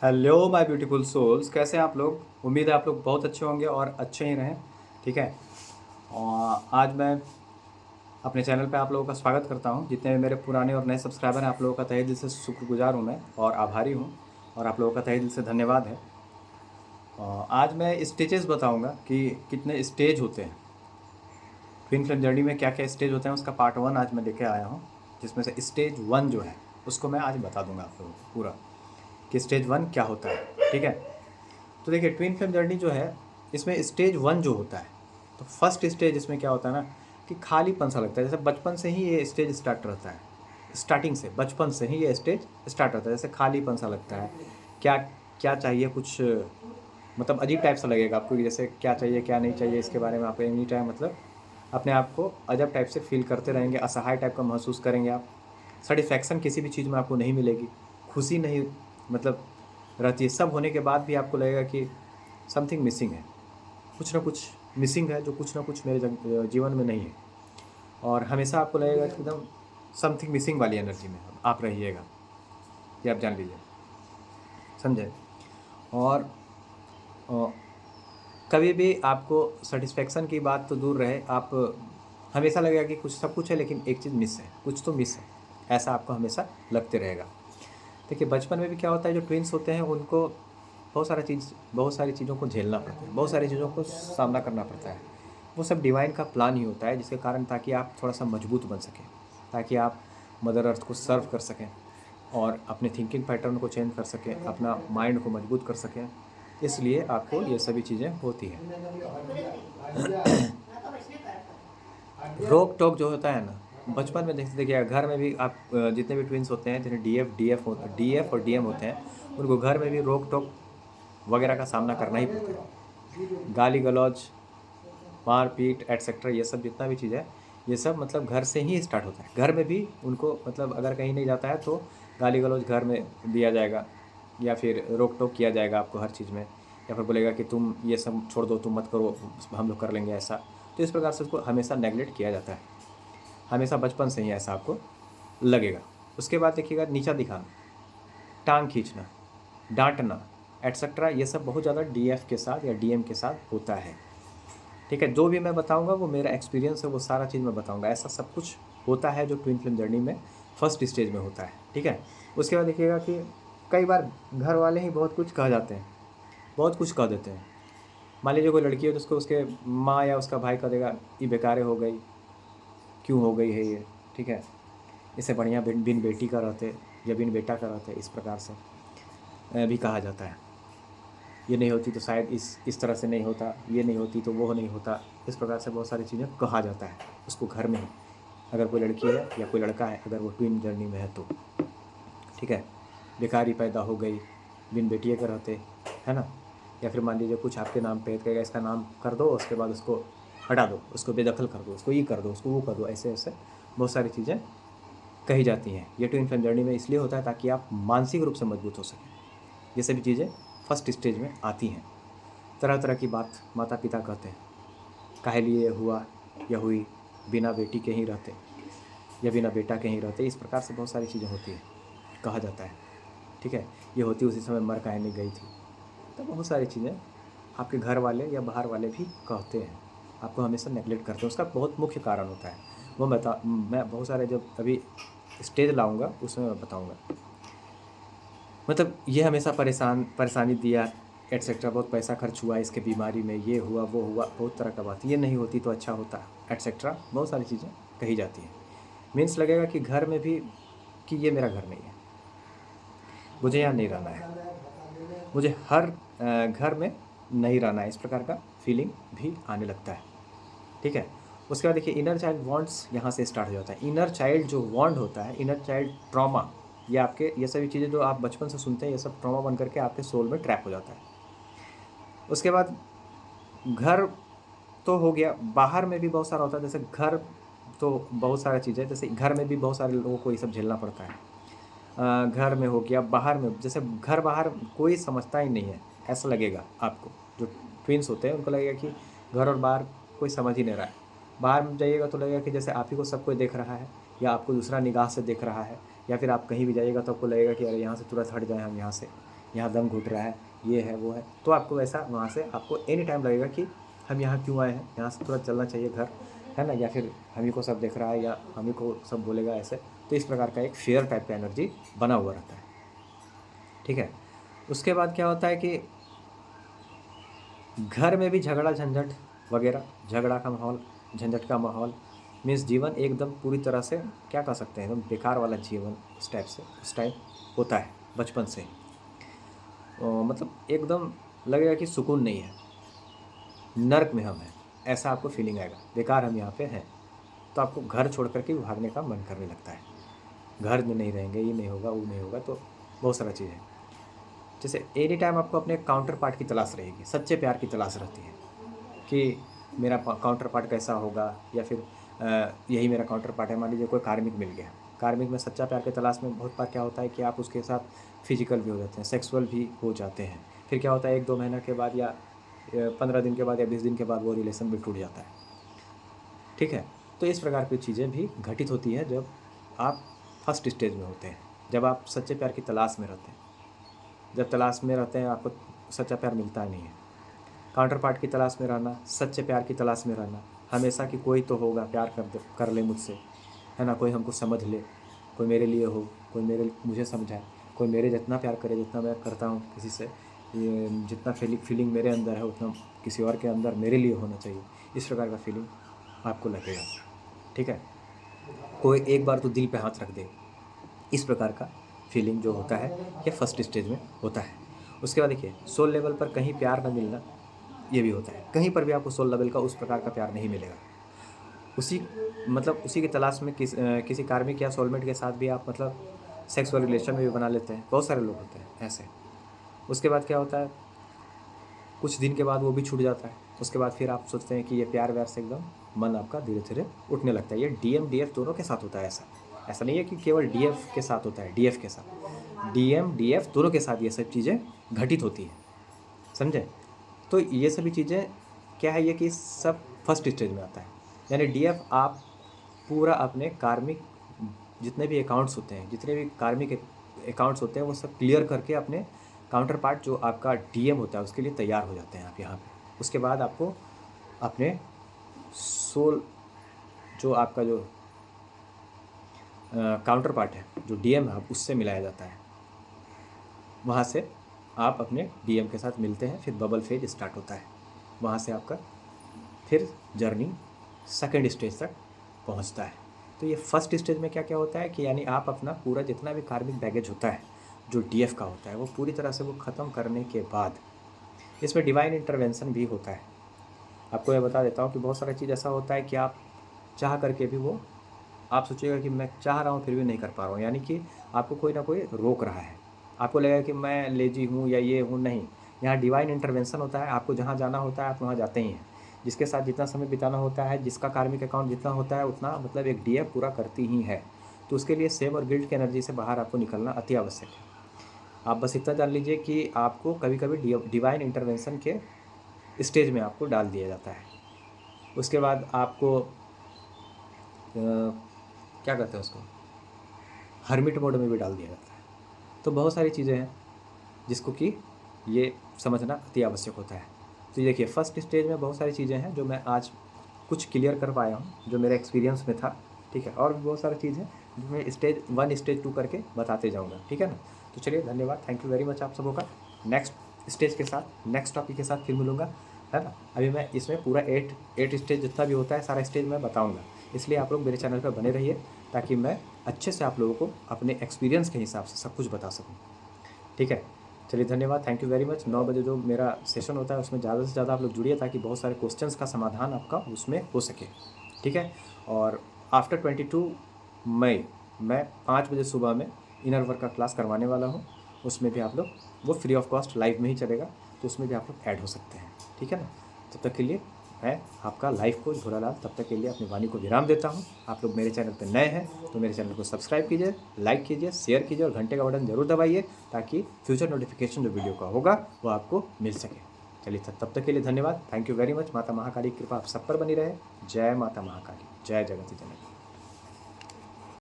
Hello my beautiful souls, कैसे हैं आप लोग। उम्मीद है आप लोग बहुत अच्छे होंगे और अच्छे ही रहें। ठीक है। और आज मैं अपने चैनल पे आप लोगों का स्वागत करता हूं। जितने भी मेरे पुराने और नए सब्सक्राइबर हैं, आप लोगों का तहे दिल से शुक्रगुजार हूं मैं और आभारी हूं। और आप लोगों का तहे दिल से धन्यवाद है। और आज मैं स्टेजेस बताऊंगा कि कितने स्टेज होते हैं ट्विन फ्लेम जर्नी में, क्या क्या स्टेज होते हैं। उसका पार्ट 1 आज मैं लेके आया हूँ, जिसमें से स्टेज 1 जो है उसको मैं आज बता दूंगा आप लोगों को पूरा, कि स्टेज 1 क्या होता है। ठीक है। तो देखिए, ट्विन फ्लेम जर्नी जो है, इसमें स्टेज 1 जो होता है, तो फर्स्ट स्टेज इसमें क्या होता है ना, कि खालीपन सा लगता है। जैसे बचपन से ही ये स्टेज स्टार्ट रहता है, स्टार्टिंग से बचपन से ही ये स्टेज स्टार्ट रहता है। जैसे खालीपन सा लगता है, क्या क्या चाहिए, कुछ मतलब अजीब टाइप सा लगेगा आपको कि जैसे क्या चाहिए क्या नहीं चाहिए, इसके बारे में आप एनी टाइम मतलब अपने आप को अजब टाइप से फील करते रहेंगे, असहाय टाइप का महसूस करेंगे आप। सेटिस्फैक्शन किसी भी चीज़ में आपको नहीं मिलेगी, खुशी नहीं मतलब रहती है। सब होने के बाद भी आपको लगेगा कि समथिंग मिसिंग है, कुछ ना कुछ मिसिंग है, जो कुछ ना कुछ मेरे जीवन में नहीं है। और हमेशा आपको लगेगा कि एकदम समथिंग मिसिंग वाली एनर्जी में आप रहिएगा, ये आप जान लीजिए, समझे। और अ, कभी भी आपको सेटिस्फेक्शन की बात तो दूर रहे, आप हमेशा लगेगा कि कुछ सब कुछ है लेकिन एक चीज़ मिस है, कुछ तो मिस है, ऐसा आपको हमेशा लगते रहेगा। देखिए, बचपन में भी क्या होता है, जो ट्विन्स होते हैं उनको बहुत सारी चीज़ों को झेलना पड़ता है, बहुत सारी चीज़ों को सामना करना पड़ता है। वो सब डिवाइन का प्लान ही होता है, जिसके कारण ताकि आप थोड़ा सा मजबूत बन सकें, ताकि आप मदर अर्थ को सर्व कर सकें और अपने थिंकिंग पैटर्न को चेंज कर सकें, अपना माइंड को मजबूत कर सकें। इसलिए आपको ये सभी चीज़ें होती हैं। रोक टोक जो होता है ना, बचपन में देखिए घर में भी आप जितने भी ट्विन्स होते हैं, जिन्हें डीएफ और डीएम होते हैं, उनको घर में भी रोक टोक वगैरह का सामना करना ही पड़ता है। गाली गलौज, मार पीट एटसेट्रा, ये सब जितना भी चीज़ है, ये सब मतलब घर से ही स्टार्ट होता है। घर में भी उनको मतलब अगर कहीं नहीं जाता है तो गाली गलौज घर में दिया जाएगा, या फिर रोक टोक किया जाएगा आपको हर चीज़ में, या फिर बोलेगा कि तुम ये सब छोड़ दो, तुम मत करो, हम लोग कर लेंगे ऐसा। तो इस प्रकार से उसको हमेशा नेगलेक्ट किया जाता है, हमेशा बचपन से ही ऐसा आपको लगेगा। उसके बाद देखिएगा, नीचा दिखाना, टांग खींचना, डांटना एटसेट्रा, ये सब बहुत ज़्यादा डीएफ के साथ या डीएम के साथ होता है। ठीक है। जो भी मैं बताऊंगा वो मेरा एक्सपीरियंस है, वो सारा चीज़ मैं बताऊंगा। ऐसा सब कुछ होता है जो ट्विन फ्लेम जर्नी में फर्स्ट स्टेज में होता है। ठीक है। उसके बाद देखिएगा कि कई बार घर वाले ही बहुत कुछ कह जाते हैं, बहुत कुछ कह देते हैं। मान लीजिए कोई लड़की है तो उसको उसके माँ या उसका भाई कह देगा, ये बेकारे हो गई, क्यों हो गई है ये। ठीक है। इससे बढ़िया बिन बेटी का रहते या बिन बेटा का रहते, इस प्रकार से भी कहा जाता है। ये नहीं होती तो शायद इस तरह से नहीं होता, ये नहीं होती तो वो नहीं होता। इस प्रकार से बहुत सारी चीज़ें कहा जाता है उसको घर में ही, अगर कोई लड़की है या कोई लड़का है, अगर वो ट्विन जर्नी में है तो। ठीक है। बेकारी पैदा हो गई, बिन बेटिए के रहते, है ना। या फिर मान लीजिए कुछ आपके नाम पे कहेगा, इसका नाम कर दो, उसके बाद उसको हटा दो, उसको बेदखल कर दो, उसको ये कर दो, उसको वो कर दो, ऐसे ऐसे बहुत सारी चीज़ें कही जाती हैं। ये ट्विन फ्लेम जर्नी में इसलिए होता है ताकि आप मानसिक रूप से मजबूत हो सकें। ये सभी चीज़ें फर्स्ट स्टेज में आती हैं। तरह तरह की बात माता पिता कहते हैं, काहे लिए हुआ या हुई, बिना बेटी के ही रहते या बिना बेटा के ही रहते। इस प्रकार से बहुत सारी चीज़ें होती हैं, कहा जाता है। ठीक है। ये होती उसी समय मर काहे नहीं गई थी। तो बहुत सारी चीज़ें आपके घर वाले या बाहर वाले भी कहते हैं, आपको हमेशा नेगलेक्ट करते हैं। उसका बहुत मुख्य कारण होता है, वो मैं बहुत सारे जब अभी स्टेज लाऊंगा उसमें मैं बताऊंगा। मतलब ये हमेशा परेशानी दिया एटसेट्रा, बहुत पैसा खर्च हुआ इसके बीमारी में, ये हुआ वो हुआ, बहुत तरह का बात, ये नहीं होती तो अच्छा होता एटसेट्रा, बहुत सारी चीज़ें कही जाती हैं। मीन्स लगेगा कि घर में भी कि ये मेरा घर नहीं है, मुझे यहाँ नहीं रहना है, मुझे हर घर में नहीं रहना है, इस प्रकार का फीलिंग भी आने लगता है। ठीक है। उसके बाद देखिए, इनर चाइल्ड वांट्स यहाँ से स्टार्ट हो जाता है। इनर चाइल्ड जो वांट होता है, इनर चाइल्ड ट्रॉमा, ये आपके ये सभी चीज़ें जो आप बचपन से सुनते हैं, ये सब ट्रॉमा बन करके आपके सोल में ट्रैप हो जाता है। उसके बाद घर तो हो गया, बाहर में भी बहुत सारा होता है। जैसे घर तो बहुत सारा चीज़ है, जैसे घर में भी बहुत सारे लोगों को ये सब झेलना पड़ता है। घर में हो गया, बाहर में, जैसे घर बाहर कोई समझता ही नहीं है, ऐसा लगेगा आपको। जो ट्विन्स होते हैं उनको लगेगा कि घर और बाहर कोई समझ ही नहीं रहा है। बाहर में जाइएगा तो लगेगा कि जैसे आप ही को सब कोई देख रहा है, या आपको दूसरा निगाह से देख रहा है, या फिर आप कहीं भी जाइएगा तो आपको लगेगा कि अरे यहाँ से तुरंत हट जाएं हम यहाँ से, यहाँ दम घुट रहा है, ये है वो है, तो आपको वैसा वहाँ से आपको एनी टाइम लगेगा कि हम यहाँ क्यों आए हैं, यहाँ से तुरंत चलना चाहिए घर, है ना, या फिर हम ही को सब देख रहा है या हम ही को सब बोलेगा ऐसे। तो इस प्रकार का एक फियर टाइप का एनर्जी बना हुआ रहता है। ठीक है। उसके बाद क्या होता है कि घर में भी झगड़ा झंझट वगैरह, झगड़ा का माहौल, झंझट का माहौल, मीन्स जीवन एकदम पूरी तरह से क्या कह सकते हैं, एकदम बेकार वाला जीवन उस टाइप से, उस टाइप होता है बचपन से। मतलब एकदम लगेगा कि सुकून नहीं है, नर्क में हम हैं, ऐसा आपको फीलिंग आएगा, बेकार हम यहाँ पे हैं। तो आपको घर छोड़ करके भी भागने का मन करने लगता है, घर में नहीं रहेंगे, ये नहीं होगा, वो नहीं होगा, तो बहुत सारा चीज़ है। जैसे एनी टाइम आपको अपने काउंटर पार्ट की तलाश रहेगी, सच्चे प्यार की तलाश रहती है कि मेरा काउंटर पार्ट कैसा होगा, या फिर यही मेरा काउंटर पार्ट है। मान लीजिए कोई कार्मिक मिल गया, कार्मिक में सच्चा प्यार की तलाश में बहुत बार क्या होता है कि आप उसके साथ फिजिकल भी हो जाते हैं, सेक्सुअल भी हो जाते हैं। फिर क्या होता है 1-2 महीना के बाद या 15 दिन के बाद या 20 दिन के बाद वो रिलेशन भी टूट जाता है। ठीक है। तो इस प्रकार की चीज़ें भी घटित होती हैं जब आप फर्स्ट स्टेज में होते हैं, जब आप सच्चे प्यार की तलाश में रहते हैं। जब तलाश में रहते हैं आपको सच्चा प्यार मिलता नहीं है। काउंटर पार्ट की तलाश में रहना, सच्चे प्यार की तलाश में रहना, हमेशा कि कोई तो होगा प्यार कर ले मुझसे, है ना, कोई हमको समझ ले, कोई मेरे लिए हो, कोई मुझे समझाए, कोई मेरे जितना प्यार करे जितना मैं करता हूँ किसी से, ये जितना फीलिंग मेरे अंदर है उतना किसी और के अंदर मेरे लिए होना चाहिए। इस प्रकार का फीलिंग आपको लगेगा। ठीक है। कोई एक बार तो दिल पे हाथ रख दे, इस प्रकार का फीलिंग जो होता है ये फर्स्ट स्टेज में होता है। उसके बाद देखिए सोल लेवल पर कहीं प्यार न मिलना, ये भी होता है। कहीं पर भी आपको सोल लेवल का उस प्रकार का प्यार नहीं मिलेगा। उसी मतलब उसी की तलाश में किसी कार्मिक या सोलमेट के साथ भी आप मतलब सेक्सुअल रिलेशन में भी बना लेते हैं। बहुत सारे लोग होते हैं ऐसे। उसके बाद क्या होता है, कुछ दिन के बाद वो भी छूट जाता है। उसके बाद फिर आप सोचते हैं कि ये प्यार व्यार से एकदम मन आपका धीरे धीरे उठने लगता है। ये डीएम डीएफ दोनों के साथ होता है। ऐसा नहीं है कि केवल डीएफ के साथ होता है, डीएफ के साथ, डीएम डीएफ दोनों के साथ ये सब चीज़ें घटित होती है। समझे। तो ये सभी चीज़ें क्या है, ये कि सब फर्स्ट स्टेज में आता है। यानी डीएफ आप पूरा अपने कार्मिक जितने भी अकाउंट्स होते हैं, जितने भी कार्मिक अकाउंट्स होते हैं, वो सब क्लियर करके अपने काउंटर पार्ट जो आपका डीएम होता है उसके लिए तैयार हो जाते हैं आप यहाँ पे। उसके बाद आपको अपने सोल जो आपका जो काउंटर पार्ट है, जो डीएम है, उससे मिलाया जाता है। वहाँ से आप अपने डीएम के साथ मिलते हैं, फिर बबल फेज स्टार्ट होता है। वहाँ से आपका फिर जर्नी सेकंड स्टेज तक पहुँचता है। तो ये फर्स्ट स्टेज में क्या क्या होता है कि यानी आप अपना पूरा जितना भी कार्मिक बैगेज होता है जो डीएफ का होता है वो पूरी तरह से वो ख़त्म करने के बाद इसमें डिवाइन इंटरवेंशन भी होता है। आपको मैं बता देता हूँ कि बहुत सारा चीज़ ऐसा होता है कि आप चाह करके भी वो आप सोचिएगा कि मैं चाह रहा हूँ फिर भी नहीं कर पा रहा हूँ, यानी कि आपको कोई ना कोई रोक रहा है। आपको लगेगा कि मैं लेजी हूँ या ये हूँ, नहीं। यहाँ डिवाइन इंटरवेंशन होता है। आपको जहाँ जाना होता है आप वहाँ जाते ही हैं। जिसके साथ जितना समय बिताना होता है, जिसका कार्मिक अकाउंट जितना होता है उतना मतलब एक डीएफ पूरा करती ही है। तो उसके लिए सेम और गिल्ट की एनर्जी से बाहर आपको निकलना अति आवश्यक है। आप बस इतना जान लीजिए कि आपको कभी कभी डिवाइन इंटरवेंशन के स्टेज में आपको डाल दिया जाता है। उसके बाद आपको क्या कहते हैं उसको, हर्मिट मोड में भी डाल दिया जाता है। तो बहुत सारी चीज़ें हैं जिसको कि ये समझना अति आवश्यक होता है। तो देखिए फर्स्ट स्टेज में बहुत सारी चीज़ें हैं जो मैं आज कुछ क्लियर कर पाया हूँ, जो मेरे एक्सपीरियंस में था। ठीक है। और भी बहुत सारी चीज़ है जो मैं स्टेज 1 स्टेज 2 करके बताते जाऊँगा। ठीक है ना। तो चलिए धन्यवाद, थैंक यू वेरी मच आप सबों का। नेक्स्ट स्टेज के साथ, नेक्स्ट टॉपिक के साथ फिर मिलूँगा, है ना। अभी मैं इसमें पूरा 8 स्टेज जितना भी होता है सारा स्टेज मैं बताऊँगा। इसलिए आप लोग मेरे चैनल पर बने रहिए ताकि मैं अच्छे से आप लोगों को अपने एक्सपीरियंस के हिसाब से सब कुछ बता सकूँ। ठीक है। चलिए धन्यवाद, थैंक यू वेरी मच। 9 बजे जो मेरा सेशन होता है उसमें ज़्यादा से ज़्यादा आप लोग जुड़िए ताकि बहुत सारे क्वेश्चंस का समाधान आपका उसमें हो सके। ठीक है। और आफ्टर 22 मई मैं 5 बजे सुबह में इनर वर्क का क्लास करवाने वाला हूँ। उसमें भी आप लोग, वो फ्री ऑफ कॉस्ट लाइव में ही चलेगा, तो उसमें भी आप लोग ऐड हो सकते हैं। ठीक है ना। तब तक के लिए मैं आपका लाइफ कोच भोलालाल तब तक के लिए अपनी वाणी को विराम देता हूँ। आप लोग मेरे चैनल पर नए हैं तो मेरे चैनल को सब्सक्राइब कीजिए, लाइक कीजिए, शेयर कीजिए और घंटे का बटन जरूर दबाइए ताकि फ्यूचर नोटिफिकेशन जो वीडियो का होगा वो आपको मिल सके। चलिए तब तक के लिए धन्यवाद, थैंक यू वेरी मच। माता महाकाली की कृपा आप सब पर बनी रहे। जय माता महाकाली, जय जगत जननी।